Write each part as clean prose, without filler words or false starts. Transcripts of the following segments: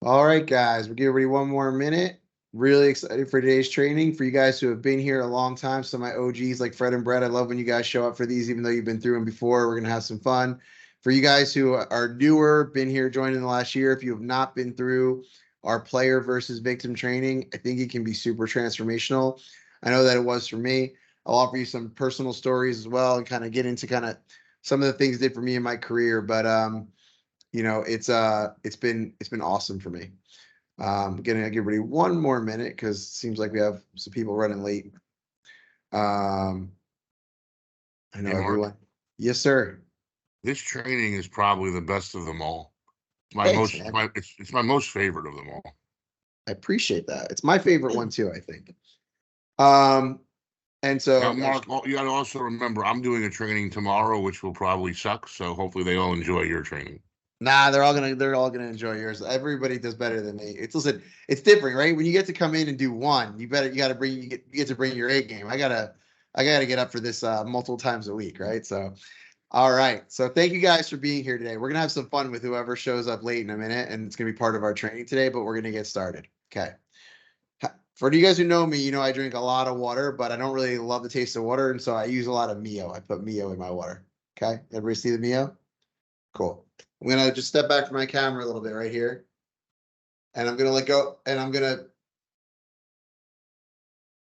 All right, guys, we'll give everybody one more minute. Really excited for today's training. For you guys who have been here a long time, some of my OGs like Fred and Brett, I love when you guys show up for these, even though you've been through them before. We're going to have some fun. For you guys who are newer, been here joining the last year, if you have not been through our player versus victim training, I think it can be super transformational. I know that it was for me. I'll offer you some personal stories as well and kind of get into kind of some of the things it did for me in my career. But it's been awesome for me. Gonna give everybody one more minute because it seems like we have some people running late. I know everyone. Yes, sir. This training is probably the best of them all. It's my most favorite of them all. I appreciate that. It's my favorite one too, I think. And so now, Mark, you got to also remember, I'm doing a training tomorrow, which will probably suck. So hopefully they all enjoy your training. Nah, they're all gonna enjoy yours. Everybody does better than me. It's different, right? When you get to come in and do one, you get to bring your A game. I gotta get up for this multiple times a week, right? So, all right. So thank you guys for being here today. We're gonna have some fun with whoever shows up late in a minute, and it's gonna be part of our training today. But we're gonna get started. Okay. For you guys who know me, you know I drink a lot of water, but I don't really love the taste of water, and so I use a lot of Mio. I put Mio in my water. Okay, everybody see the Mio? Cool. I'm gonna just step back from my camera a little bit right here, and I'm gonna let go. And I'm gonna.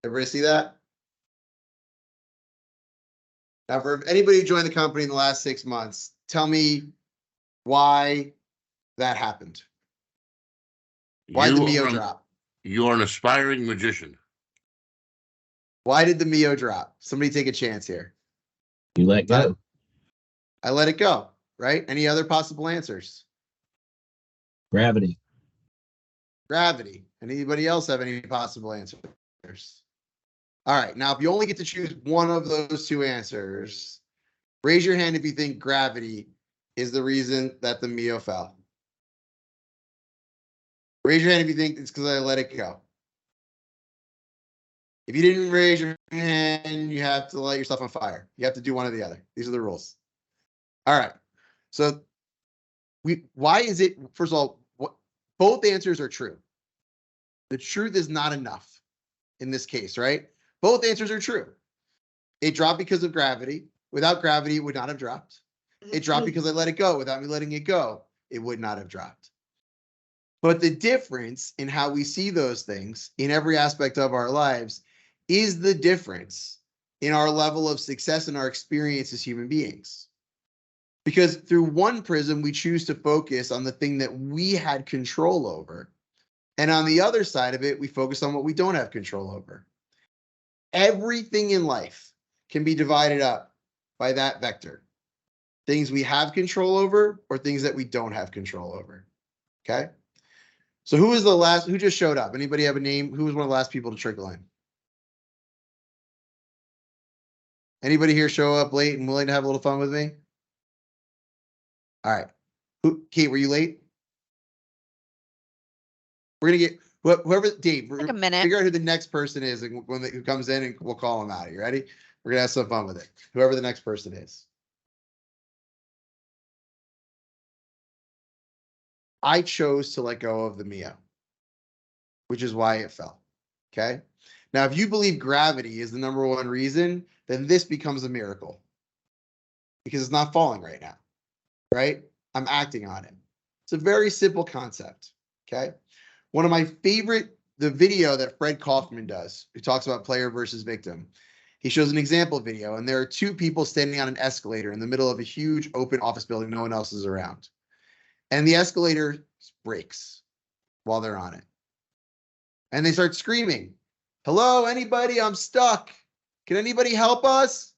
Everybody see that? Now, for anybody who joined the company in the last 6 months, tell me why that happened. Why did the Mio drop? You're an aspiring magician. Why did the Mio drop? Somebody take a chance here. You let go. I let it go, right? Any other possible answers? Gravity. Gravity. Anybody else have any possible answers? All right. Now, if you only get to choose one of those two answers, raise your hand if you think gravity is the reason that the Mio fell. Raise your hand if you think it's because I let it go. If you didn't raise your hand, you have to light yourself on fire. You have to do one or the other. These are the rules. All right. So why is it, first of all, both answers are true. The truth is not enough in this case, right? Both answers are true. It dropped because of gravity. Without gravity, it would not have dropped. It dropped because I let it go. Without me letting it go, it would not have dropped. But the difference in how we see those things in every aspect of our lives is the difference in our level of success and our experience as human beings. Because through one prism, we choose to focus on the thing that we had control over. And on the other side of it, we focus on what we don't have control over. Everything in life can be divided up by that vector. Things we have control over or things that we don't have control over. Okay? So who just showed up? Anybody have a name? Who was one of the last people to trickle in? Anybody here show up late and willing to have a little fun with me? All right. Kate, were you late? We're going to get whoever, Dave, like a minute. Figure out who the next person is and who comes in, and we'll call them out. You ready? We're going to have some fun with it. Whoever the next person is. I chose to let go of the Mio, which is why it fell. Okay. Now, if you believe gravity is the number one reason, then this becomes a miracle because it's not falling right now, right? I'm acting on it. It's a very simple concept. Okay. One of my favorite, the video that Fred Kaufman does, who talks about player versus victim. He shows an example video, and there are two people standing on an escalator in the middle of a huge open office building. No one else is around. And the escalator breaks while they're on it. And they start screaming, "Hello, anybody? I'm stuck. Can anybody help us?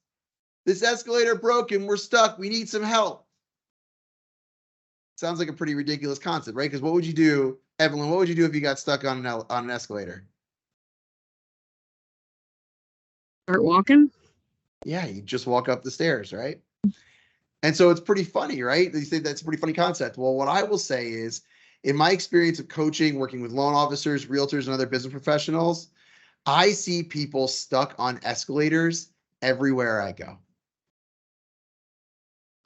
This escalator broke and we're stuck. We need some help." Sounds like a pretty ridiculous concept, right? Because what would you do, Evelyn? What would you do if you got stuck on an escalator? Start walking? Yeah, you just walk up the stairs, right? And so it's pretty funny, right? They say that's a pretty funny concept. Well, what I will say is, in my experience of coaching, working with loan officers, realtors, and other business professionals, I see people stuck on escalators everywhere I go.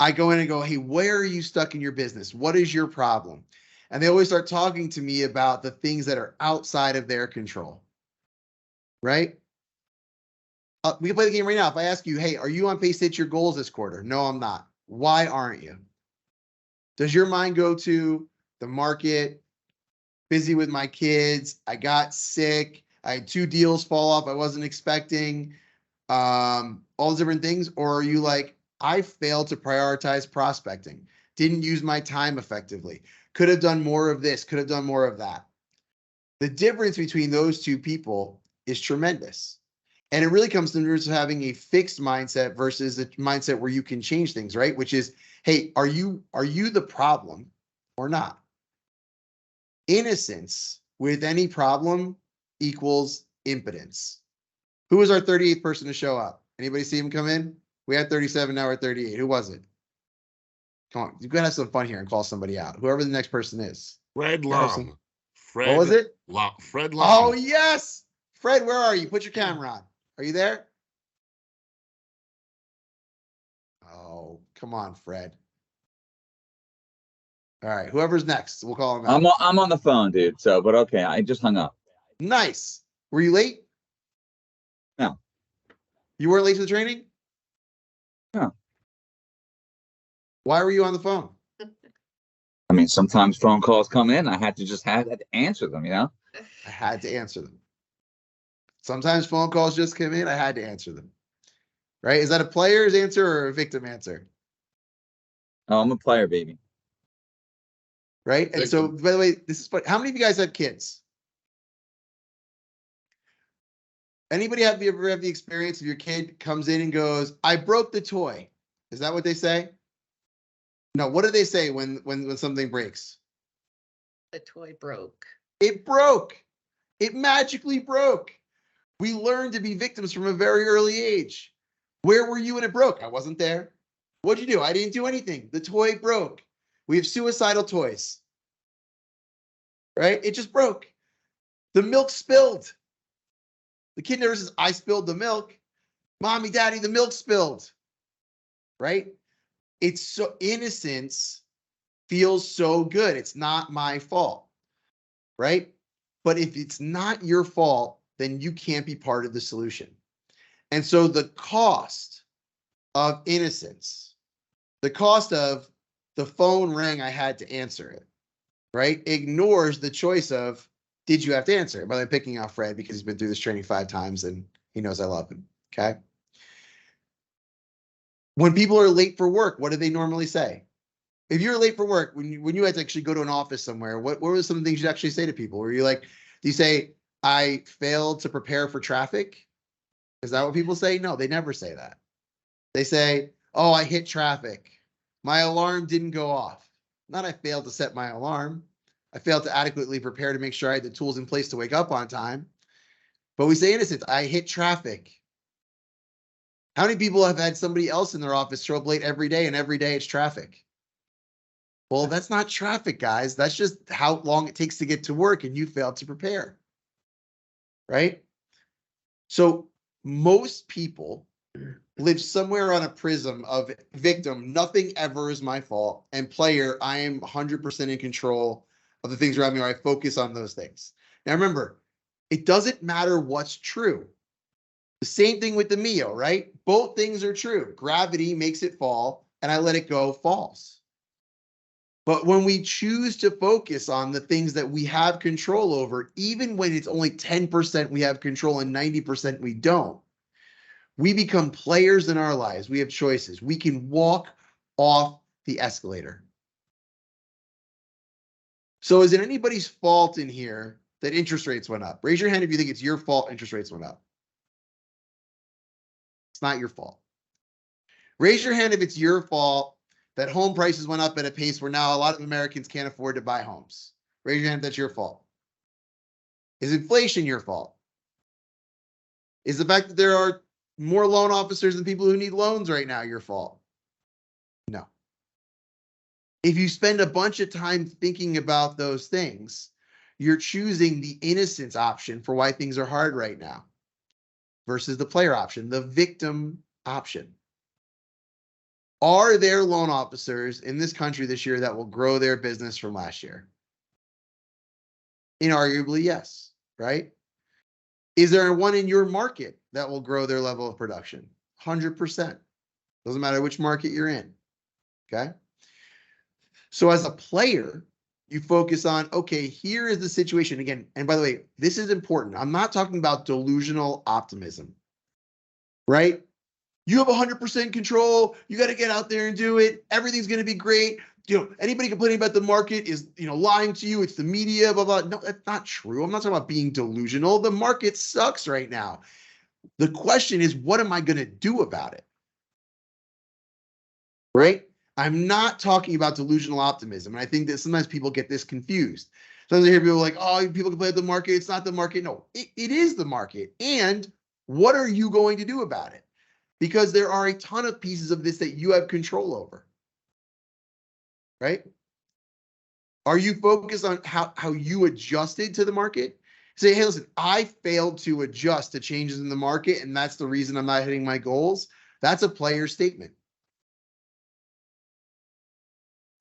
I go in and go, "Hey, where are you stuck in your business? What is your problem?" And they always start talking to me about the things that are outside of their control. Right? We can play the game right now. If I ask you, hey, are you on pace to hit your goals this quarter? No, I'm not. Why aren't you? Does your mind go to the market, busy with my kids, I got sick, I had 2 deals fall off I wasn't expecting, all those different things? Or are you like, I failed to prioritize prospecting, didn't use my time effectively, could have done more of this, could have done more of that? The difference between those 2 people is tremendous. And it really comes to terms of having a fixed mindset versus a mindset where you can change things, right? Which is, hey, are you the problem or not? Innocence with any problem equals impotence. Who was our 38th person to show up? Anybody see him come in? We had 37, now we're 38. Who was it? Come on, you gotta have some fun here and call somebody out. Whoever the next person is. Fred Long. What was it? Fred Long. Oh, yes. Fred, where are you? Put your camera on. Are you there? Oh, come on, Fred. All right, whoever's next, we'll call him out. I'm on the phone, dude. So, but okay, I just hung up. Nice. Were you late? No. You weren't late to the training? No. Why were you on the phone? I mean, sometimes phone calls come in. I had to answer them, you know? I had to answer them. Sometimes phone calls just come in. I had to answer them. Right? Is that a player's answer or a victim answer? Oh, I'm a player, baby. Right? And so, by the way, this is fun. How many of you guys have kids? Anybody ever have the experience of your kid comes in and goes, I broke the toy? Is that what they say? No, what do they say when something breaks? The toy broke. It broke. It magically broke. We learned to be victims from a very early age. Where were you when it broke? I wasn't there. What'd you do? I didn't do anything. The toy broke. We have suicidal toys. Right? It just broke. The milk spilled. The kid never says, I spilled the milk. Mommy, daddy, the milk spilled. Right? It's so, innocence feels so good. It's not my fault. Right? But if it's not your fault, then you can't be part of the solution. And so the cost of innocence, the cost of the phone rang, I had to answer it, right? Ignores the choice of, did you have to answer it? By the way, picking out Fred because he's been through this training 5 times and he knows I love him, okay? When people are late for work, what do they normally say? If you're late for work, when you had to actually go to an office somewhere, what were some things you actually say to people? Were you like, do you say, I failed to prepare for traffic? Is that what people say? No, they never say that. They say, oh, I hit traffic. My alarm didn't go off. Not I failed to set my alarm. I failed to adequately prepare to make sure I had the tools in place to wake up on time. But we say innocent, I hit traffic. How many people have had somebody else in their office show up late every day and every day it's traffic? Well, that's not traffic, guys. That's just how long it takes to get to work and you failed to prepare. Right? So most people live somewhere on a prism of victim, nothing ever is my fault, and player, I am 100% in control of the things around me, or I focus on those things. Now remember, it doesn't matter what's true. The same thing with the Mio, right? Both things are true. Gravity makes it fall, and I let it go, falls. But when we choose to focus on the things that we have control over, even when it's only 10% we have control and 90% we don't, we become players in our lives. We have choices. We can walk off the escalator. So is it anybody's fault in here that interest rates went up? Raise your hand if you think it's your fault interest rates went up. It's not your fault. Raise your hand if it's your fault that home prices went up at a pace where now a lot of Americans can't afford to buy homes. Raise your hand if that's your fault. Is inflation your fault? Is the fact that there are more loan officers than people who need loans right now your fault? No. If you spend a bunch of time thinking about those things, you're choosing the innocence option for why things are hard right now versus the player option, the victim option. Are there loan officers in this country this year that will grow their business from last year? Inarguably, yes, right? Is there one in your market that will grow their level of production? 100%. Doesn't matter which market you're in, okay? So as a player, you focus on, okay, here is the situation again. And by the way, this is important. I'm not talking about delusional optimism, right? You have 100% control. You got to get out there and do it. Everything's going to be great. Anybody complaining about the market is, lying to you. It's the media, blah, blah. No, that's not true. I'm not talking about being delusional. The market sucks right now. The question is, what am I going to do about it? Right? I'm not talking about delusional optimism. And I think that sometimes people get this confused. Sometimes I hear people like, oh, people complain about the market. It's not the market. No, it is the market. And what are you going to do about it? Because there are a ton of pieces of this that you have control over. Right? Are you focused on how you adjusted to the market? Say, hey, listen, I failed to adjust to changes in the market, and that's the reason I'm not hitting my goals. That's a player statement.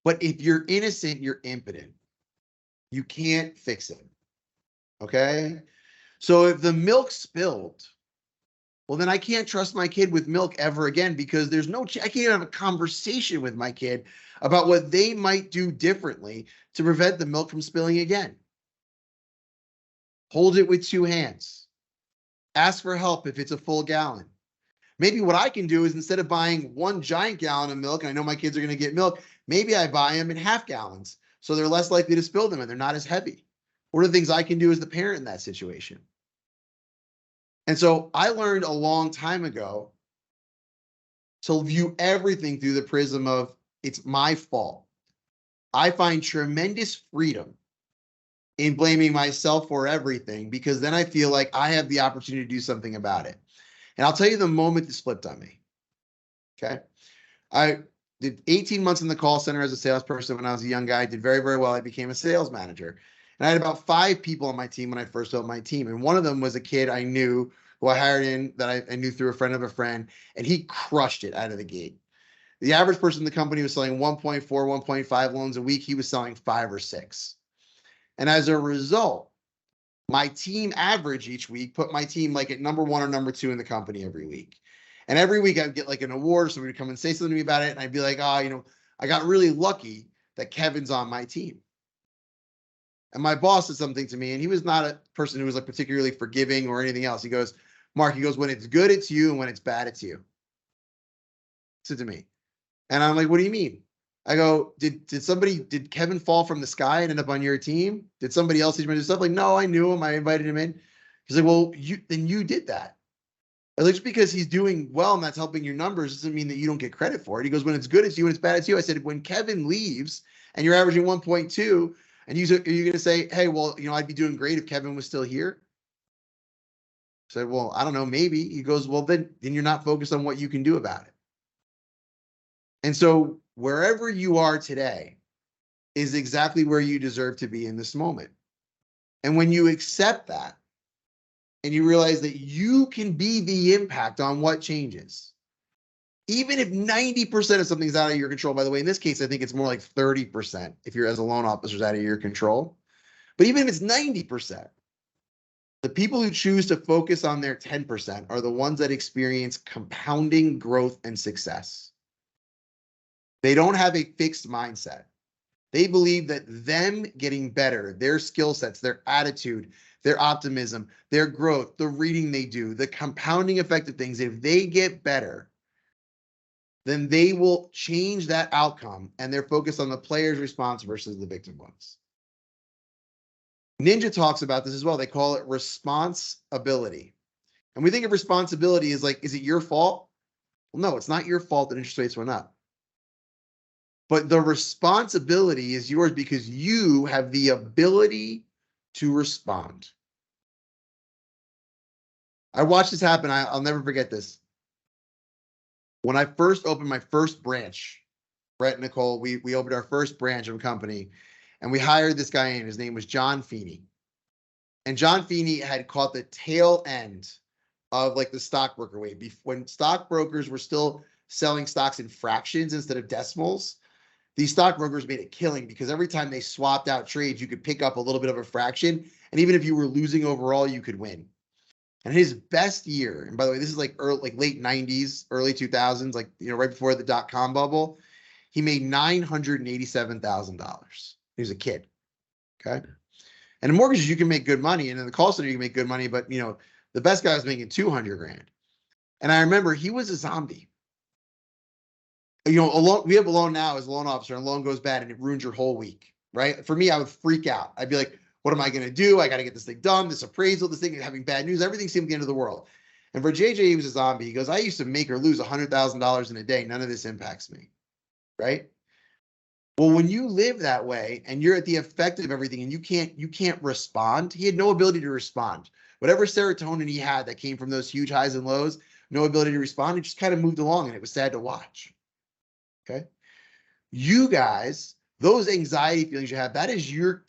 But if you're innocent, you're impotent. You can't fix it. Okay? So if the milk spilled, well, then I can't trust my kid with milk ever again, because there's no, I can't even have a conversation with my kid about what they might do differently to prevent the milk from spilling again. Hold it with 2 hands. Ask for help if it's a full gallon. Maybe what I can do is, instead of buying 1 giant gallon of milk, and I know my kids are going to get milk, maybe I buy them in half gallons so they're less likely to spill them and they're not as heavy. What are the things I can do as the parent in that situation? And so I learned a long time ago to view everything through the prism of, it's my fault. I find tremendous freedom in blaming myself for everything, because then I feel like I have the opportunity to do something about it. And I'll tell you the moment this flipped on me. Okay. I did 18 months in the call center as a salesperson when I was a young guy. I did very, very well. I became a sales manager. And I had about 5 people on my team when I first built my team. And one of them was a kid I knew, who I hired in, that I knew through a friend of a friend. And he crushed it out of the gate. The average person in the company was selling 1.4, 1.5 loans a week. He was selling 5 or 6. And as a result, my team average each week put my team like at number 1 or number 2 in the company every week. And every week I'd get like an award, or somebody would come and say something to me about it. And I'd be like, oh, I got really lucky that Kevin's on my team. And my boss said something to me, and he was not a person who was like particularly forgiving or anything else. He goes, Mark, when it's good, it's you. And when it's bad, it's you. Said to me. And I'm like, what do you mean? I go, did Kevin fall from the sky and end up on your team? Did somebody else teach me to do stuff? Like, no, I knew him. I invited him in. He's like, well, then you did that. I was like, just because he's doing well and that's helping your numbers doesn't mean that you don't get credit for it. He goes, when it's good, it's you. When it's bad, it's you. I said, when Kevin leaves and you're averaging 1.2, and are you going to say, hey, well, I'd be doing great if Kevin was still here? I said, well, I don't know, maybe. He goes, well, then you're not focused on what you can do about it. And so wherever you are today is exactly where you deserve to be in this moment. And when you accept that and you realize that you can be the impact on what changes, even if 90% of something's out of your control, by the way, in this case, I think it's more like 30% if you're as a loan officer is out of your control. But even if it's 90%, the people who choose to focus on their 10% are the ones that experience compounding growth and success. They don't have a fixed mindset. They believe that them getting better, their skill sets, their attitude, their optimism, their growth, the reading they do, the compounding effect of things, if they get better, then they will change that outcome, and they're focused on the player's response versus the victim ones. Ninja talks about this as well. They call it responsibility. And we think of responsibility as like, is it your fault? Well, no, it's not your fault that interest rates went up. But the responsibility is yours because you have the ability to respond. I watched this happen. I'll never forget this. When I first opened my first branch, Brett and Nicole, we opened our first branch of a company, and we hired this guy in. His name was John Feeney. And John Feeney had caught the tail end of like the stockbroker wave. When stockbrokers were still selling stocks in fractions instead of decimals, these stockbrokers made a killing because every time they swapped out trades, you could pick up a little bit of a fraction. And even if you were losing overall, you could win. And his best year, and by the way, this is like late 90s, early 2000s, like, right before the dot-com bubble, he made $987,000. He was a kid. Okay. And in mortgages, you can make good money. And in the call center, you can make good money. But, the best guy was making 200 grand. And I remember he was a zombie. We have a loan now as a loan officer, and a loan goes bad and it ruins your whole week, right? For me, I would freak out. I'd be like, what am I going to do? I got to get this thing done, this appraisal, this thing, having bad news, everything seemed the end of the world. And for JJ, he was a zombie. He goes, I used to make or lose $100,000 in a day. None of this impacts me, right? Well, when you live that way and you're at the effect of everything and you can't respond, he had no ability to respond. Whatever serotonin he had that came from those huge highs and lows, no ability to respond, it just kind of moved along and it was sad to watch. Okay. You guys, those anxiety feelings you have, that is your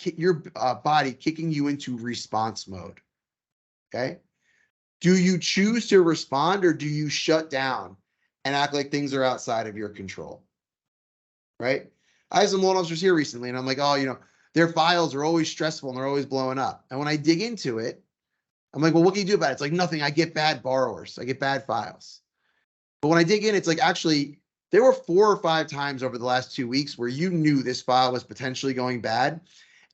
body kicking you into response mode. Okay. Do you choose to respond or do you shut down and act like things are outside of your control? Right. I have some loan officers here recently and I'm like, oh, their files are always stressful and they're always blowing up. And when I dig into it, I'm like, well, what can you do about it? It's like nothing. I get bad borrowers. I get bad files. But when I dig in, it's like, actually, there were 4 or 5 times over the last 2 weeks where you knew this file was potentially going bad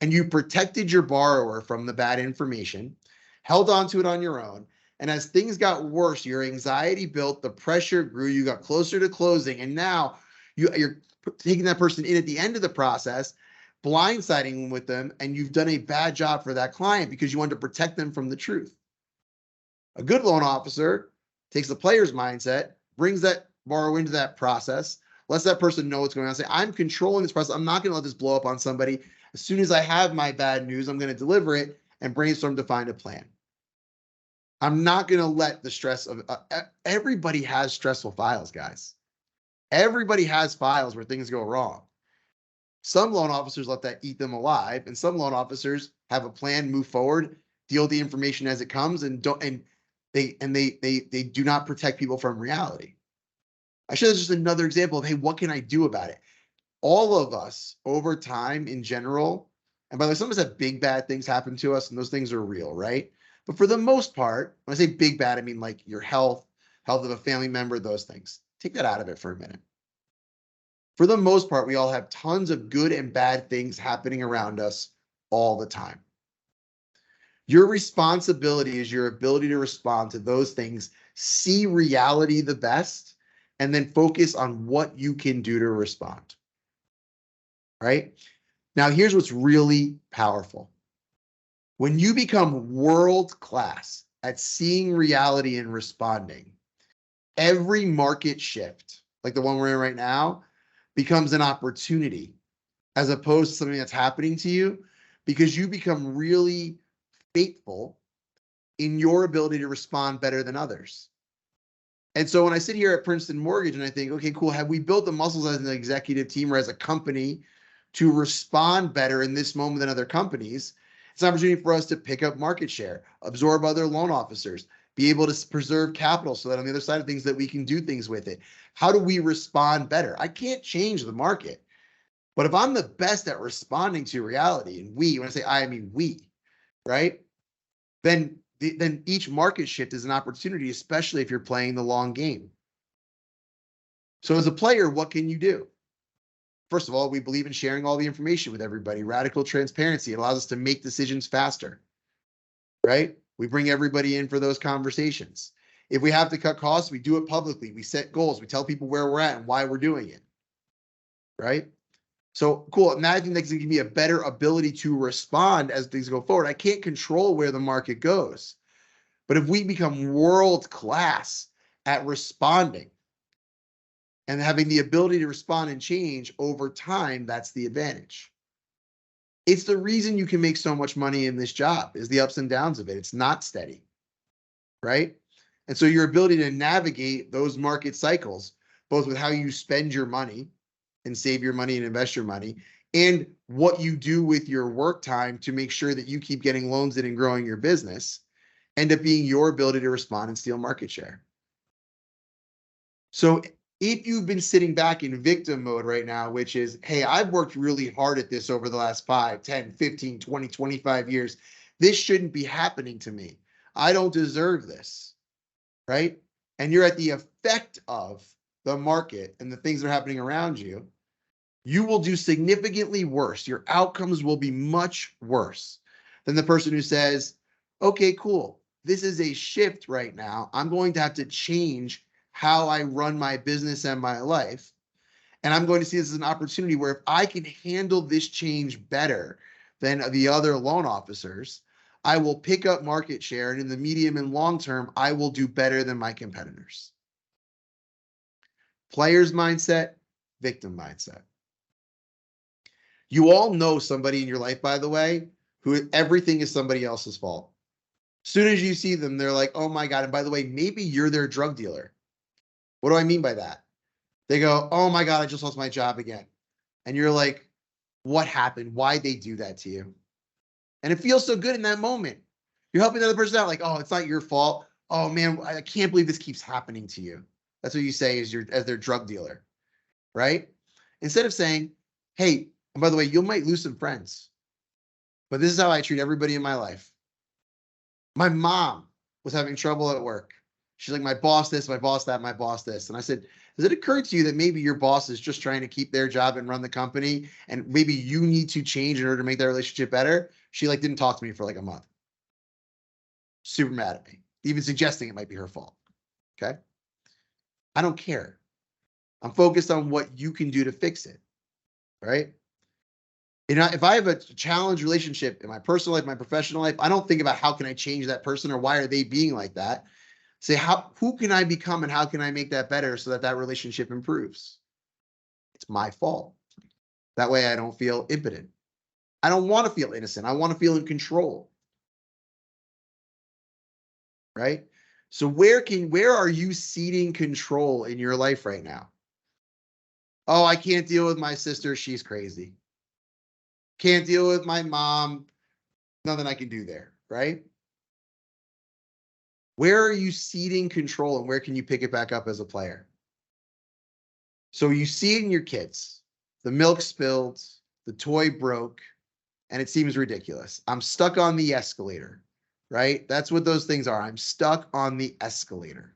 and you protected your borrower from the bad information, held on to it on your own. And as things got worse, your anxiety built, the pressure grew, you got closer to closing. And now you're taking that person in at the end of the process, blindsiding with them, and you've done a bad job for that client because you wanted to protect them from the truth. A good loan officer takes the player's mindset, brings that borrower into that process, lets that person know what's going on. Say, I'm controlling this process. I'm not going to let this blow up on somebody. As soon as I have my bad news, I'm going to deliver it and brainstorm to find a plan. I'm not going to let the stress of everybody has stressful files, guys. Everybody has files where things go wrong. Some loan officers let that eat them alive, and some loan officers have a plan, move forward, deal with the information as it comes, and they do not protect people from reality. I show this just another example of, hey, what can I do about it? All of us over time in general, and by the way, some of us have big bad things happen to us, and those things are real, right? But for the most part, when I say big bad, I mean like your health of a family member, those things. Take that out of it for a minute. For the most part, we all have tons of good and bad things happening around us all the time. Your responsibility is your ability to respond to those things, see reality the best, and then focus on what you can do to respond. Right? Now, here's what's really powerful. When you become world class at seeing reality and responding, every market shift, like the one we're in right now, becomes an opportunity as opposed to something that's happening to you, because you become really faithful in your ability to respond better than others. And so when I sit here at Princeton Mortgage and I think, okay, cool, have we built the muscles as an executive team or as a company to respond better in this moment than other companies? It's an opportunity for us to pick up market share, absorb other loan officers, be able to preserve capital so that on the other side of things that we can do things with it. How do we respond better? I can't change the market, but if I'm the best at responding to reality, and when I say I mean we, right? Then each market shift is an opportunity, especially if you're playing the long game. So as a player, what can you do? First of all, we believe in sharing all the information with everybody. Radical transparency. It allows us to make decisions faster, right? We bring everybody in for those conversations. If we have to cut costs, we do it publicly. We set goals. We tell people where we're at and why we're doing it, right? So cool. And I think that's going to give me a better ability to respond as things go forward. I can't control where the market goes, but if we become world class at responding and having the ability to respond and change over time, that's the advantage. It's the reason you can make so much money in this job, is the ups and downs of it. It's not steady, right? And so your ability to navigate those market cycles, both with how you spend your money and save your money and invest your money, and what you do with your work time to make sure that you keep getting loans in and growing your business, end up being your ability to respond and steal market share. So If you've been sitting back in victim mode right now, which is, hey, I've worked really hard at this over the last 5, 10, 15, 20, 25 years. This shouldn't be happening to me. I don't deserve this, right? And you're at the effect of the market and the things that are happening around you, you will do significantly worse. Your outcomes will be much worse than the person who says, okay, cool. This is a shift right now. I'm going to have to change how I run my business and my life. And I'm going to see this as an opportunity where if I can handle this change better than the other loan officers, I will pick up market share. And in the medium and long term, I will do better than my competitors. Player's mindset, victim mindset. You all know somebody in your life, by the way, who everything is somebody else's fault. As soon as you see them, they're like, oh my God. And by the way, maybe you're their drug dealer. What do I mean by that? They go, oh my God, I just lost my job again. And you're like, what happened? Why'd they do that to you? And it feels so good in that moment. You're helping the other person out, like, oh, it's not your fault. Oh man, I can't believe this keeps happening to you. That's what you say as their drug dealer, right? Instead of saying, hey, and by the way, you might lose some friends, but this is how I treat everybody in my life. My mom was having trouble at work. She's like, my boss this, my boss that, my boss this. And I said, has it occurred to you that maybe your boss is just trying to keep their job and run the company, and maybe you need to change in order to make that relationship better? She like didn't talk to me for like a month. Super mad at me, even suggesting it might be her fault. Okay. I don't care. I'm focused on what you can do to fix it. Right. You know, if I have a challenged relationship in my personal life, my professional life, I don't think about how can I change that person or why are they being like that. Say, who can I become and how can I make that better so that that relationship improves? It's my fault. That way I don't feel impotent. I don't want to feel innocent. I want to feel in control. Right? So where are you ceding control in your life right now? Oh, I can't deal with my sister. She's crazy. Can't deal with my mom. Nothing I can do there, right? Where are you ceding control and where can you pick it back up as a player? So you see it in your kids. The milk spilled, the toy broke, and it seems ridiculous. I'm stuck on the escalator, right? That's what those things are. I'm stuck on the escalator,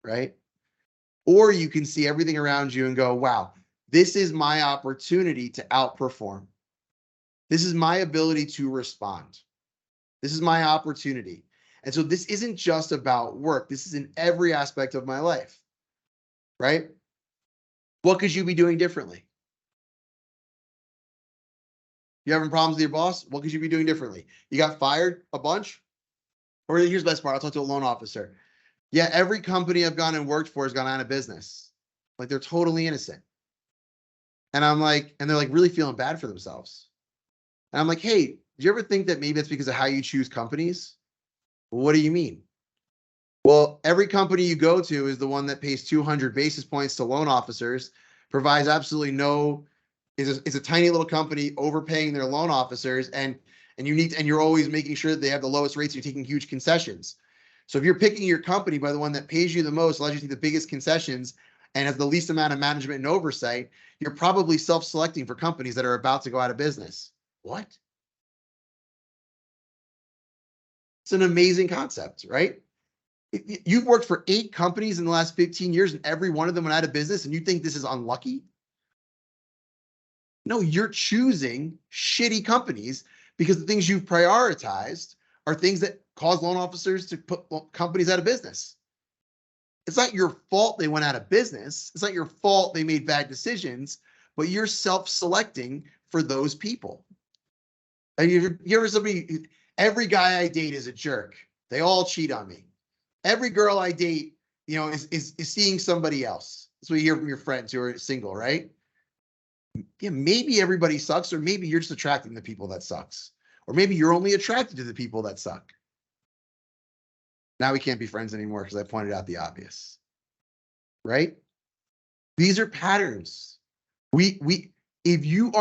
right? Or you can see everything around you and go, wow, this is my opportunity to outperform. This is my ability to respond. This is my opportunity. And so this isn't just about work. This is in every aspect of my life, right? What could you be doing differently? You having problems with your boss? What could you be doing differently? You got fired a bunch? Or here's the best part. I'll talk to a loan officer. Yeah, every company I've gone and worked for has gone out of business. Like they're totally innocent. And I'm like, and they're like really feeling bad for themselves. And I'm like, hey, do you ever think that maybe that's because of how you choose companies? Well, what do you mean? Well, every company you go to is the one that pays 200 basis points to loan officers, provides absolutely no, is a tiny little company overpaying their loan officers, and you're always making sure that they have the lowest rates. You're taking huge concessions. So if you're picking your company by the one that pays you the most, allows you to take the biggest concessions, and has the least amount of management and oversight, you're probably self-selecting for companies that are about to go out of business. What? It's an amazing concept, right? You've worked for 8 companies in the last 15 years and every one of them went out of business, and you think this is unlucky? No, you're choosing shitty companies because the things you've prioritized are things that cause loan officers to put companies out of business. It's not your fault they went out of business. It's not your fault they made bad decisions, but you're self-selecting for those people. And you ever somebody, every guy I date is a jerk. They all cheat on me. Every girl I date, is seeing somebody else. That's what you hear from your friends who are single, right? Yeah, maybe everybody sucks, or maybe you're just attracting the people that sucks. Or maybe you're only attracted to the people that suck. Now we can't be friends anymore because I pointed out the obvious, right? These are patterns. If you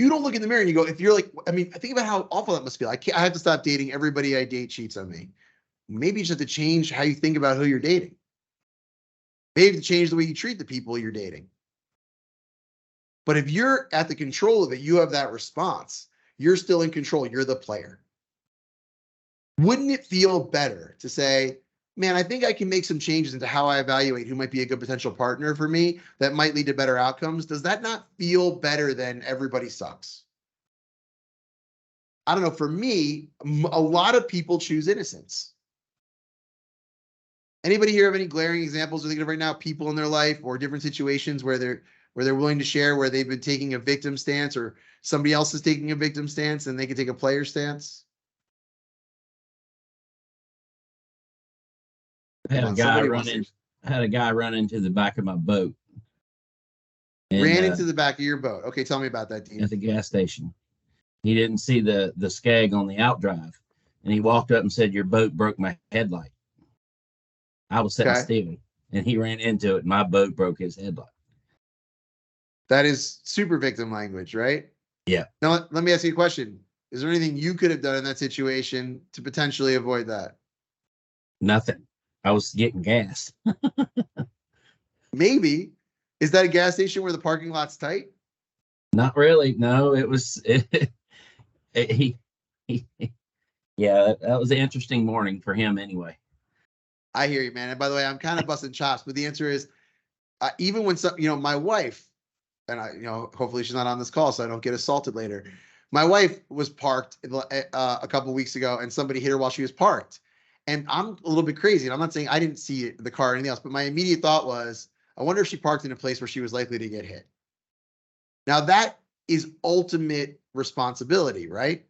don't look in the mirror and you go, if you're like, I mean, think about how awful that must feel. I have to stop dating. Everybody I date cheats on me. Maybe you just have to change how you think about who you're dating. Maybe to change the way you treat the people you're dating. But if you're at the control of it, you have that response. You're still in control. You're the player. Wouldn't it feel better to say, man, I think I can make some changes into how I evaluate who might be a good potential partner for me that might lead to better outcomes? Does that not feel better than everybody sucks? I don't know. For me, a lot of people choose innocence. Anybody here have any glaring examples you're thinking of right now, people in their life or different situations where they're willing to share, where they've been taking a victim stance or somebody else is taking a victim stance and they can take a player stance? I had a guy run into the back of my boat. And, ran into the back of your boat. Okay, tell me about that, Dean. At the gas station. He didn't see the skeg on the outdrive, and he walked up and said, "Your boat broke my headlight." I was sitting still, and he ran into it, and my boat broke his headlight. That is super victim language, right? Yeah. Now, let me ask you a question. Is there anything you could have done in that situation to potentially avoid that? Nothing. I was getting gas. Maybe. Is that a gas station where the parking lot's tight? Not really. No, it was. Yeah, that was an interesting morning for him anyway. I hear you, man. And by the way, I'm kind of busting chops, but the answer is, even when my wife, and hopefully she's not on this call so I don't get assaulted later. My wife was parked a couple of weeks ago, and somebody hit her while she was parked. And I'm a little bit crazy, and I'm not saying I didn't see the car or anything else, but my immediate thought was, I wonder if she parked in a place where she was likely to get hit. Now that is ultimate responsibility, right?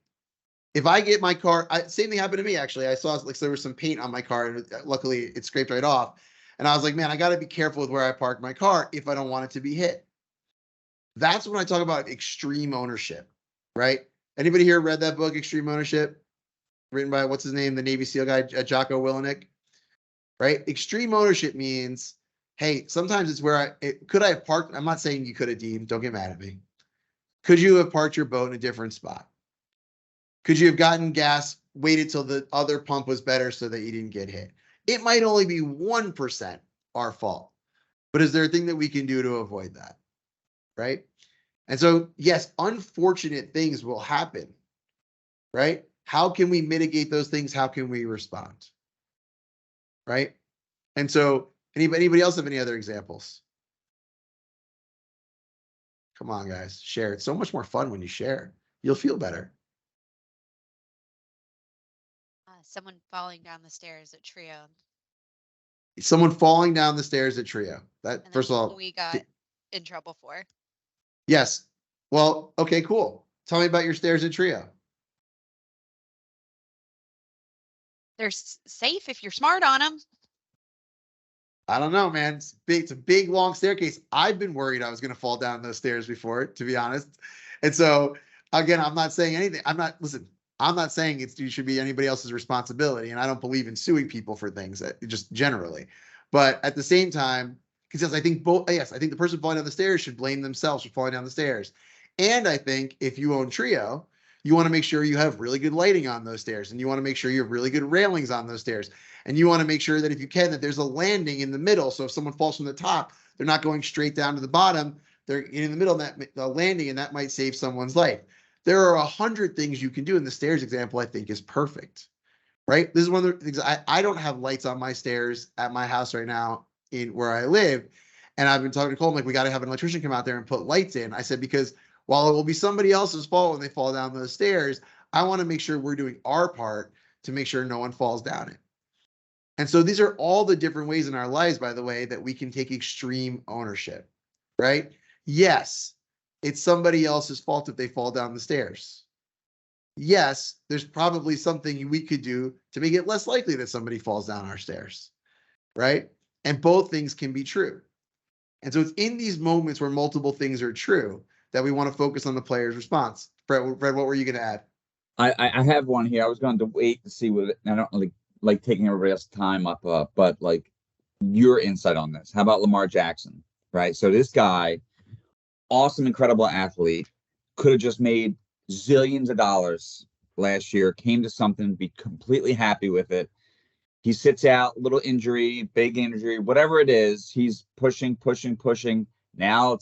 If I get my car, same thing happened to me, actually. I saw there was some paint on my car, and luckily it scraped right off. And I was like, man, I got to be careful with where I park my car if I don't want it to be hit. That's when I talk about extreme ownership, right? Anybody here read that book, Extreme Ownership? Written by, what's his name, the Navy SEAL guy, Jocko Willenick, right? Extreme ownership means, hey, sometimes it's where could I have parked? I'm not saying you could have, Dean. Don't get mad at me. Could you have parked your boat in a different spot? Could you have gotten gas, waited till the other pump was better so that you didn't get hit? It might only be 1% our fault, but is there a thing that we can do to avoid that, right? And so, yes, unfortunate things will happen, right? How can we mitigate those things? How can we respond, right? And so, anybody else have any other examples? Come on, guys, share. It's so much more fun when you share. You'll feel better. Someone falling down the stairs at Trio. Someone falling down the stairs at Trio. That, first of all, we got in trouble for. Yes. Well, okay, cool. Tell me about your stairs at Trio. They're safe if you're smart on them. I don't know, man. It's a big, long staircase. I've been worried I was going to fall down those stairs before, to be honest. And so, again, I'm not saying anything. I'm not saying it should be anybody else's responsibility. And I don't believe in suing people for things, just generally. But at the same time, because I think the person falling down the stairs should blame themselves for falling down the stairs. And I think if you own Trio, you want to make sure you have really good lighting on those stairs, and you want to make sure you have really good railings on those stairs. And you want to make sure that if you can, that there's a landing in the middle. So if someone falls from the top, they're not going straight down to the bottom. They're in the middle of the landing, and that might save someone's life. There are 100 things you can do, and the stairs example, I think, is perfect, right? This is one of the things. I don't have lights on my stairs at my house right now in where I live. And I've been talking to Cole, I'm like, we got to have an electrician come out there and put lights in. I said, because while it will be somebody else's fault when they fall down those stairs, I want to make sure we're doing our part to make sure no one falls down it. And so these are all the different ways in our lives, by the way, that we can take extreme ownership, right? Yes, it's somebody else's fault if they fall down the stairs. Yes, there's probably something we could do to make it less likely that somebody falls down our stairs, right? And both things can be true. And so it's in these moments where multiple things are true that we want to focus on the player's response. Fred, what were you going to add? I have one here. I was going to wait to see what I don't like taking everybody else's time up, but like your insight on this. How about Lamar Jackson, right? So this guy, awesome, incredible athlete, could have just made zillions of dollars last year, came to something, be completely happy with it, He sits out, little injury, big injury, whatever it is. He's pushing. Now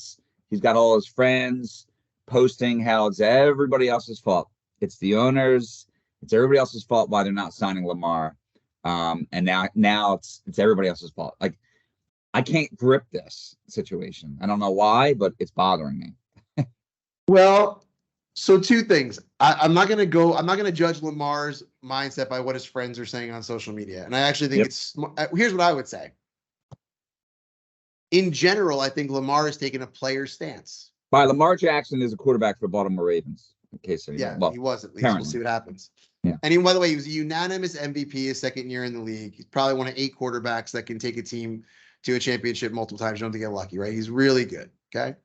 he's got all his friends posting how it's everybody else's fault. It's the owners. It's everybody else's fault why they're not signing Lamar. And now it's everybody else's fault. Like, I can't grip this situation. I don't know why, but it's bothering me. Well, so two things. I'm not going to judge Lamar's mindset by what his friends are saying on social media. And I actually think here's what I would say. In general, I think Lamar is taking a player stance. Lamar Jackson is a quarterback for the Baltimore Ravens. In case he was at least. We'll see what happens. Yeah. And by the way, he was a unanimous MVP his second year in the league. He's probably one of 8 quarterbacks that can take a team to a championship multiple times. You don't have to get lucky, right? He's really good. Okay.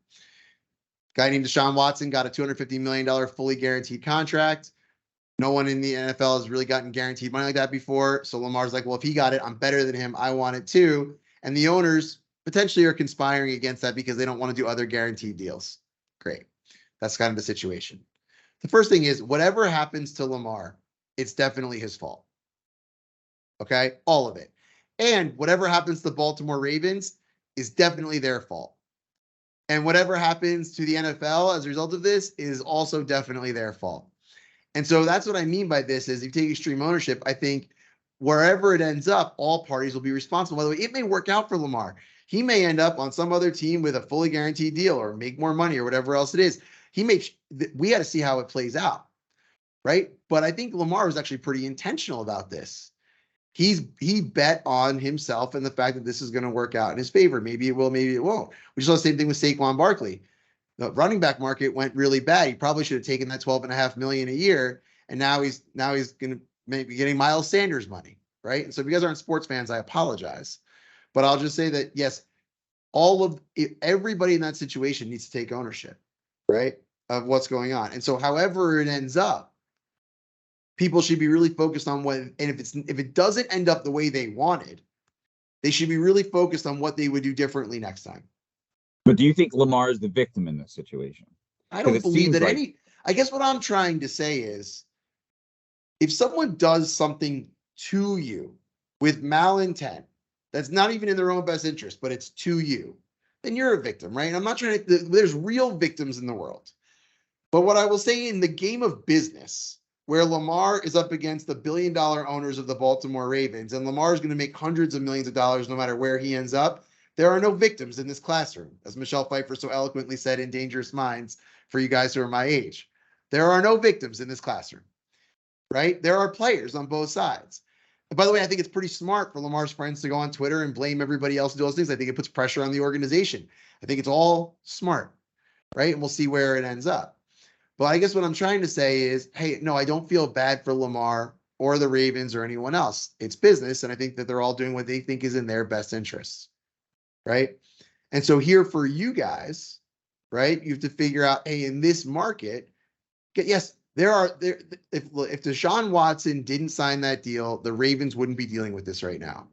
Guy named Deshaun Watson got a $250 million fully guaranteed contract. No one in the NFL has really gotten guaranteed money like that before. So Lamar's like, well, if he got it, I'm better than him. I want it too. And the owners potentially are conspiring against that because they don't want to do other guaranteed deals. Great. That's kind of the situation. The first thing is, whatever happens to Lamar, it's definitely his fault. Okay? All of it. And whatever happens to the Baltimore Ravens is definitely their fault. And whatever happens to the NFL as a result of this is also definitely their fault. And so that's what I mean by this is, if you take extreme ownership, I think wherever it ends up, all parties will be responsible. By the way, it may work out for Lamar. He may end up on some other team with a fully guaranteed deal or make more money or whatever else it is. We got to see how it plays out, right? But I think Lamar was actually pretty intentional about this. He bet on himself and the fact that this is going to work out in his favor. Maybe it will, maybe it won't. We saw the same thing with Saquon Barkley. The running back market went really bad. He probably should have taken that $12.5 million a year, and now he's going to maybe getting Miles Sanders money, right? And so if you guys aren't sports fans, I apologize, but I'll just say that yes, everybody in that situation needs to take ownership, right, of what's going on. And so however it ends up, people should be really focused on if it doesn't end up the way they wanted, they should be really focused on what they would do differently next time. But do you think Lamar is the victim in this situation? I don't believe that I guess what I'm trying to say is, if someone does something to you with malintent, that's not even in their own best interest, but it's to you, then you're a victim, right? I'm not trying to, there's real victims in the world. But what I will say, in the game of business, where Lamar is up against the billion-dollar owners of the Baltimore Ravens, and Lamar is going to make hundreds of millions of dollars no matter where he ends up, there are no victims in this classroom, as Michelle Pfeiffer so eloquently said in Dangerous Minds for you guys who are my age. There are no victims in this classroom, right? There are players on both sides. And by the way, I think it's pretty smart for Lamar's friends to go on Twitter and blame everybody else and do those things. I think it puts pressure on the organization. I think it's all smart, right? And we'll see where it ends up. But I guess what I'm trying to say is, hey, no, I don't feel bad for Lamar or the Ravens or anyone else. It's business, and I think that they're all doing what they think is in their best interests, right? And so here for you guys, right, you have to figure out, hey, in this market, yes, if Deshaun Watson didn't sign that deal, the Ravens wouldn't be dealing with this right now.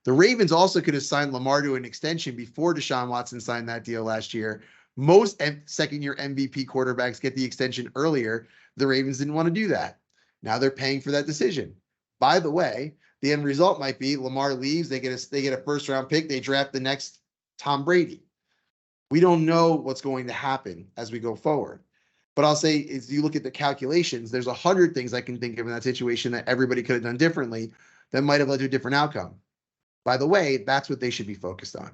The Ravens also could have signed Lamar to an extension before Deshaun Watson signed that deal last year. Most second-year MVP quarterbacks get the extension earlier. The Ravens didn't want to do that. Now they're paying for that decision. By the way, the end result might be Lamar leaves, they get a first-round pick, they draft the next Tom Brady. We don't know what's going to happen as we go forward. But I'll say, if you look at the calculations, there's 100 things I can think of in that situation that everybody could have done differently that might have led to a different outcome. By the way, that's what they should be focused on.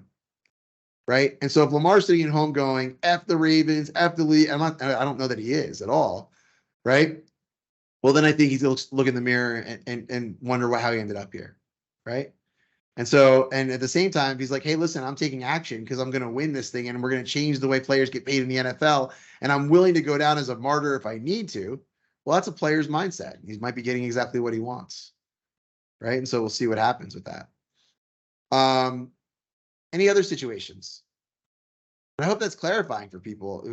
Right? And so if Lamar's sitting at home going, F the Ravens, F the league, I don't know that he is at all, right? Well, then I think he's going to look in the mirror and wonder how he ended up here, right? And so, and at the same time, he's like, hey, listen, I'm taking action because I'm going to win this thing and we're going to change the way players get paid in the NFL, and I'm willing to go down as a martyr if I need to. Well, that's a player's mindset. He might be getting exactly what he wants, right? And so we'll see what happens with that. Any other situations? I hope that's clarifying for people.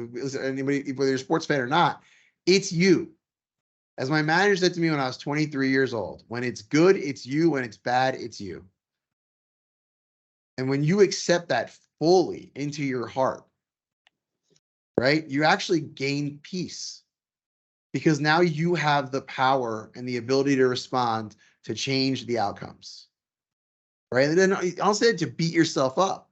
Anybody, whether you're a sports fan or not, it's you. As my manager said to me when I was 23 years old, when it's good, it's you. When it's bad, it's you. And when you accept that fully into your heart, right, you actually gain peace, because now you have the power and the ability to respond to change the outcomes. right? And then I'll say to beat yourself up.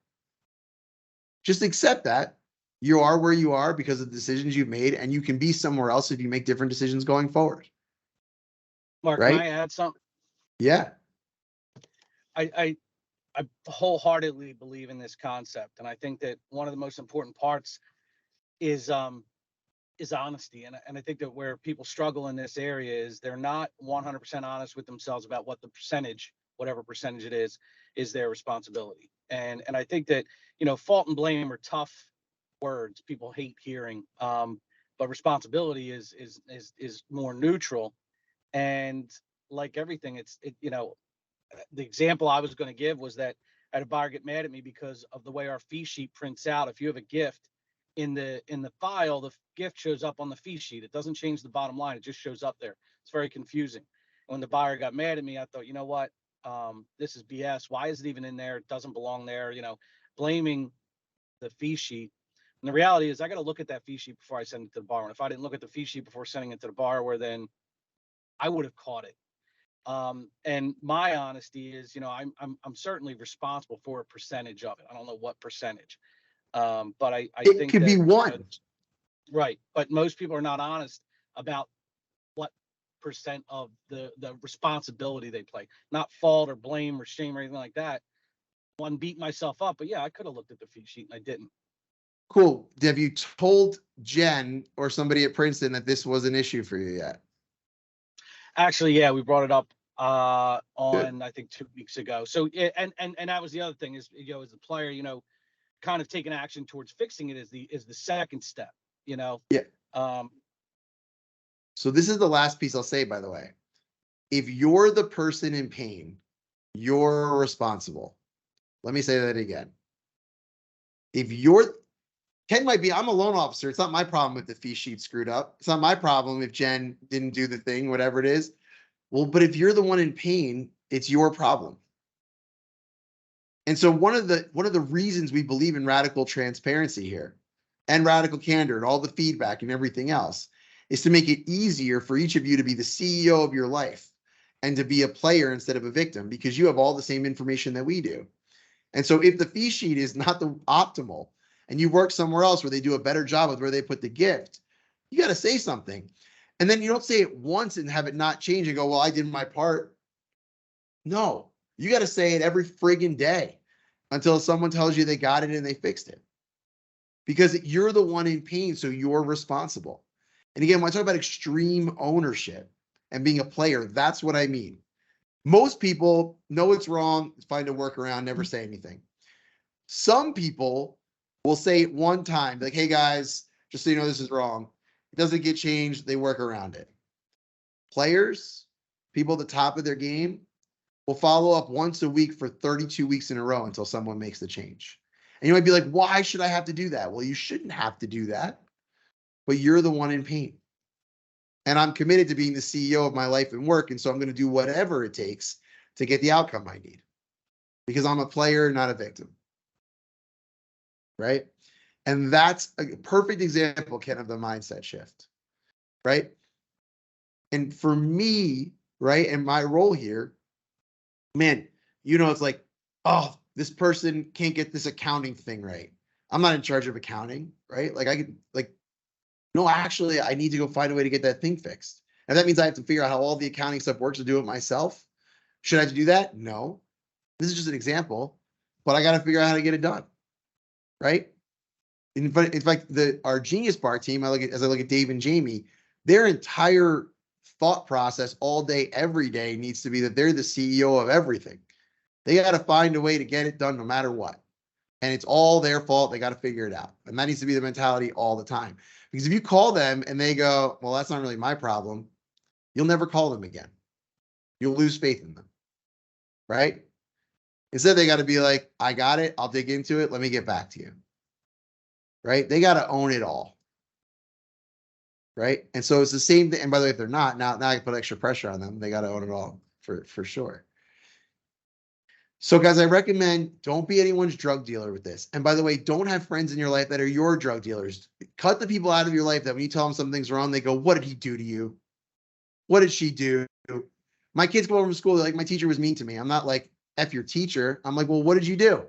Just accept that you are where you are because of the decisions you've made, and you can be somewhere else if you make different decisions going forward. Mark, right? can I add something? Yeah. I wholeheartedly believe in this concept, and I think that one of the most important parts is honesty, and I think that where people struggle in this area is they're not 100% honest with themselves about what the percentage, whatever percentage it is their responsibility. And I think that, you know, fault and blame are tough words people hate hearing, but responsibility is more neutral. And like everything, you know, the example I was going to give was that I had a buyer get mad at me because of the way our fee sheet prints out. If you have a gift in the file, the gift shows up on the fee sheet. It doesn't change the bottom line. It just shows up there. It's very confusing. When the buyer got mad at me, I thought, you know what? This is BS. Why is it even in there? It doesn't belong there. You know, blaming the fee sheet. And the reality is I got to look at that fee sheet before I send it to the borrower. And if I didn't look at the fee sheet before sending it to the borrower, then I would have caught it. And my honesty is, you know, I'm certainly responsible for a percentage of it. I don't know what percentage, but I it think could that, be one. you know, right. But most people are not honest about what percent of the responsibility they play, not fault or blame or shame or anything like that. One, beat myself up, but yeah, I could have looked at the fee sheet and I didn't. Cool. Have you told Jen or somebody at Princeton that this was an issue for you yet? Actually, yeah, we brought it up on Good. I think 2 weeks ago. So and that was the other thing is, you know, as a player, you know, kind of taking action towards fixing it is the second step, you know. Yeah. Um, So this is the last piece I'll say, by the way. If you're the person in pain, you're responsible. Let me say that again. If you're Ken might be, I'm a loan officer. It's not my problem if the fee sheet screwed up. It's not my problem if Jen didn't do the thing, whatever it is. Well, but if you're the one in pain, it's your problem. And so one of the reasons we believe in radical transparency here and radical candor and all the feedback and everything else is to make it easier for each of you to be the CEO of your life and to be a player instead of a victim, because you have all the same information that we do. And so if the fee sheet is not the optimal and you work somewhere else where they do a better job with where they put the gift, you got to say something. And then you don't say it once and have it not change and go, well, I did my part. No, you got to say it every friggin' day until someone tells you they got it and they fixed it. Because you're the one in pain, so you're responsible. And again, when I talk about extreme ownership and being a player, that's what I mean. Most people know it's wrong, find a workaround, never say anything. Some people will say it one time, like, hey guys, just so you know this is wrong. It doesn't get changed, they work around it. Players, people at the top of their game, will follow up once a week for 32 weeks in a row until someone makes the change. And you might be like, why should I have to do that? Well, you shouldn't have to do that, but you're the one in pain. And I'm committed to being the CEO of my life and work. And so I'm going to do whatever it takes to get the outcome I need, because I'm a player, not a victim. Right? And that's a perfect example, Ken, of the mindset shift. Right? And for me, right, and my role here, man, you know, it's like, oh, this person can't get this accounting thing right. I'm not in charge of accounting, right? Like I could, like, no, actually, I need to go find a way to get that thing fixed. And that means I have to figure out how all the accounting stuff works to do it myself. Should I have to do that? No. This is just an example, but I got to figure out how to get it done, right? In fact, our Genius Bar team, as I look at Dave and Jamie, their entire thought process all day, every day needs to be that they're the CEO of everything. They got to find a way to get it done no matter what. And it's all their fault. They got to figure it out. And that needs to be the mentality all the time. Because if you call them and they go, well, that's not really my problem, you'll never call them again. You'll lose faith in them, right? Instead, they got to be like, I got it. I'll dig into it. Let me get back to you, right? They got to own it all, right? And so it's the same thing. And by the way, if they're not, now I can put extra pressure on them. They got to own it all for sure. So guys, I recommend don't be anyone's drug dealer with this. And by the way, don't have friends in your life that are your drug dealers. Cut the people out of your life that when you tell them something's wrong, they go, what did he do to you? What did she do? My kids go over from school, they're like, my teacher was mean to me. I'm not like, F your teacher. I'm like, well, what did you do?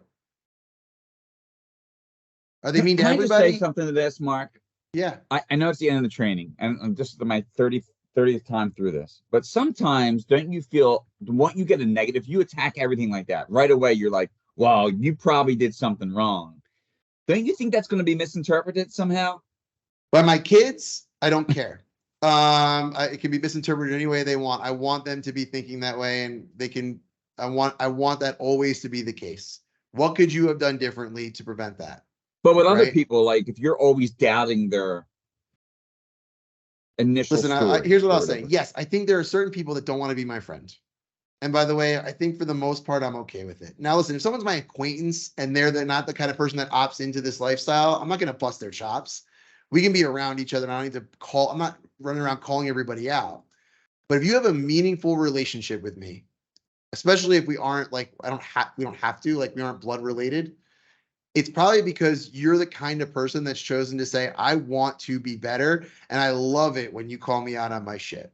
Are they mean to Can I just everybody? say something to this, Mark? Yeah. I know it's the end of the training, and this is my 30th time through this. But sometimes, don't you feel, once you get a negative, you attack everything like that. Right away, you're like, well, you probably did something wrong. Don't you think that's going to be misinterpreted somehow? By my kids, I don't care. It can be misinterpreted any way they want. I want them to be thinking that way, and they can. I want that always to be the case. What could you have done differently to prevent that? But with other Right? people, like if you're always doubting their initial Listen, story, here's what or I'll say. whatever. Yes, I think there are certain people that don't want to be my friend. And by the way, I think for the most part, I'm okay with it. Now, listen, if someone's my acquaintance and they're not the kind of person that opts into this lifestyle, I'm not going to bust their chops. We can be around each other. And I don't need to call. I'm not running around calling everybody out. But if you have a meaningful relationship with me, especially if we aren't like, we don't have to, like we aren't blood related, it's probably because you're the kind of person that's chosen to say, I want to be better. And I love it when you call me out on my shit.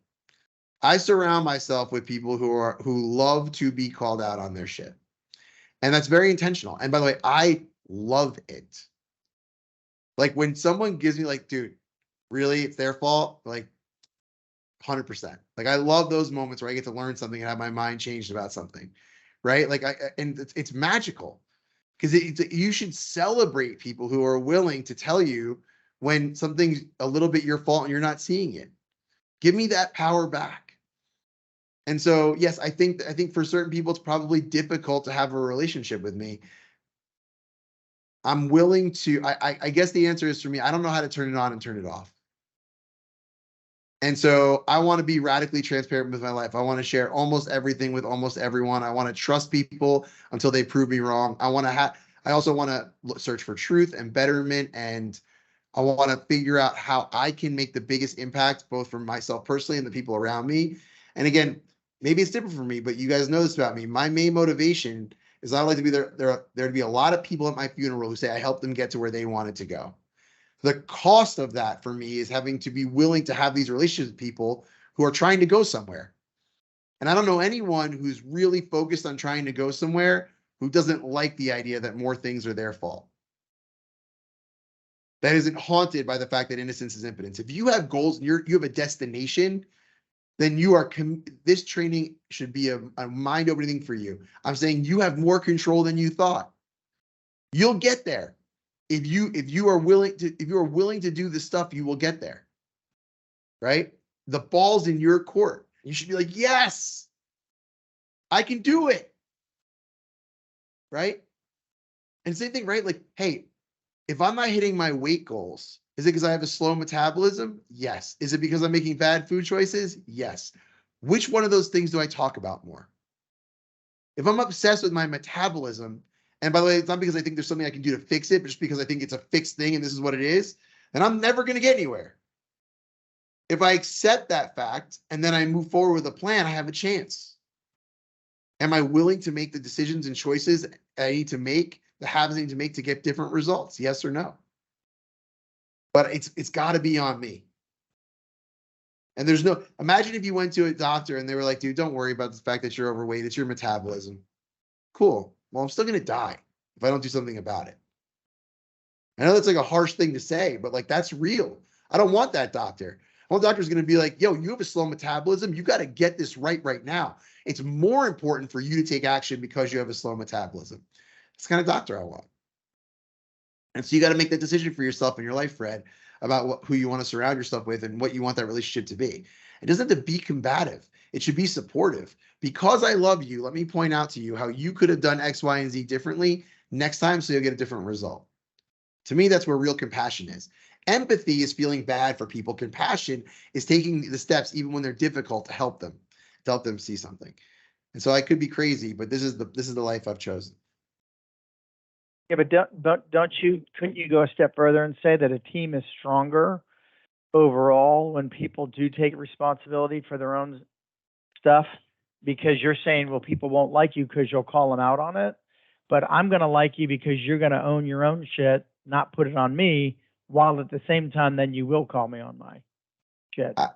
I surround myself with people who love to be called out on their shit. And that's very intentional. And by the way, I love it. Like when someone gives me like, dude, really, it's their fault, like 100%. Like I love those moments where I get to learn something and have my mind changed about something. Right? Like it's magical. Because you should celebrate people who are willing to tell you when something's a little bit your fault and you're not seeing it. Give me that power back. And so, yes, I think for certain people, it's probably difficult to have a relationship with me. I'm willing to, I guess the answer is for me, I don't know how to turn it on and turn it off. And so I want to be radically transparent with my life. I want to share almost everything with almost everyone. I want to trust people until they prove me wrong. I also want to search for truth and betterment. And I want to figure out how I can make the biggest impact, both for myself personally and the people around me. And again, maybe it's different for me, but you guys know this about me. My main motivation is I would like to be there to be a lot of people at my funeral who say I helped them get to where they wanted to go. The cost of that for me is having to be willing to have these relationships with people who are trying to go somewhere. And I don't know anyone who's really focused on trying to go somewhere who doesn't like the idea that more things are their fault. That isn't haunted by the fact that innocence is impotence. If you have goals and you have a destination, then this training should be a mind-opening thing for you. I'm saying you have more control than you thought. You'll get there. If you are willing to do this stuff, you will get there. Right? The ball's in your court. You should be like, yes, I can do it. Right? And same thing, right? Like, hey, if I'm not hitting my weight goals, is it because I have a slow metabolism? Yes. Is it because I'm making bad food choices? Yes. Which one of those things do I talk about more? If I'm obsessed with my metabolism, and by the way, it's not because I think there's something I can do to fix it, but just because I think it's a fixed thing and this is what it is, then I'm never going to get anywhere. If I accept that fact and then I move forward with a plan, I have a chance. Am I willing to make the decisions and choices I need to make, the habits I need to make to get different results? Yes or no? But it's got to be on me. And imagine if you went to a doctor and they were like, dude, don't worry about the fact that you're overweight. It's your metabolism. Cool. Well, I'm still going to die if I don't do something about it. I know that's like a harsh thing to say, but like that's real. I don't want that doctor. One doctor's going to be like, yo, you have a slow metabolism. You got to get this right now. It's more important for you to take action because you have a slow metabolism. It's the kind of doctor I want. And so you got to make that decision for yourself in your life, Fred, about who you want to surround yourself with and what you want that relationship to be. It doesn't have to be combative. It should be supportive. Because I love you, let me point out to you how you could have done X, Y, and Z differently next time so you'll get a different result. To me, that's where real compassion is. Empathy is feeling bad for people. Compassion is taking the steps even when they're difficult to help them see something. And so I could be crazy, but this is the life I've chosen. Yeah, but couldn't you go a step further and say that a team is stronger overall when people do take responsibility for their own stuff? Because you're saying, well, people won't like you because you'll call them out on it, but I'm going to like you because you're going to own your own shit, not put it on me, while at the same time, then you will call me on my shit. I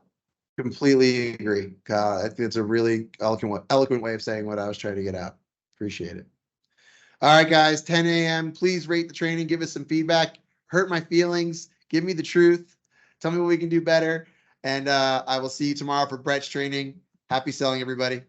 completely agree. I think it's a really eloquent way of saying what I was trying to get at. Appreciate it. All right, guys, 10 a.m. Please rate the training. Give us some feedback. Hurt my feelings. Give me the truth. Tell me what we can do better. And I will see you tomorrow for Brett's training. Happy selling, everybody.